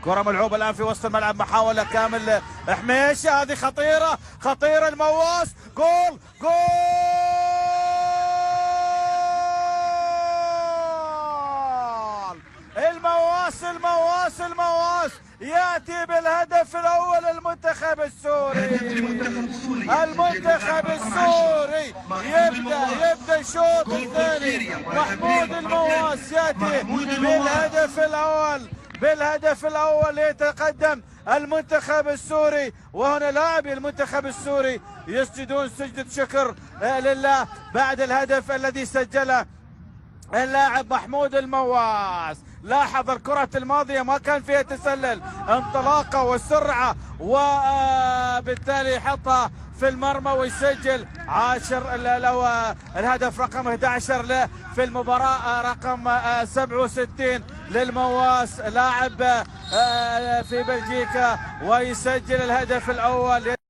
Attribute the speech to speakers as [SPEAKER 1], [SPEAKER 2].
[SPEAKER 1] كرة ملعوبة الآن في وسط الملعب، محاولة كامل حميشة، هذه خطيرة خطيرة، المواس، جول جول! المواس يأتي بالهدف الأول المنتخب السوري. المنتخب السوري يبدأ الشوط الثاني، محمود المواس يأتي بالهدف الأول يتقدم المنتخب السوري. وهنا لاعبي المنتخب السوري يسجدون سجدة شكر لله بعد الهدف الذي سجله اللاعب محمود المواس. لاحظ الكرة الماضية ما كان فيها تسلل، انطلاقة وسرعة، وبالتالي يحطها في المرمى ويسجل له الهدف رقم 11 له في المباراة رقم 67 للمواس لاعب في بلجيكا، ويسجل الهدف الأول.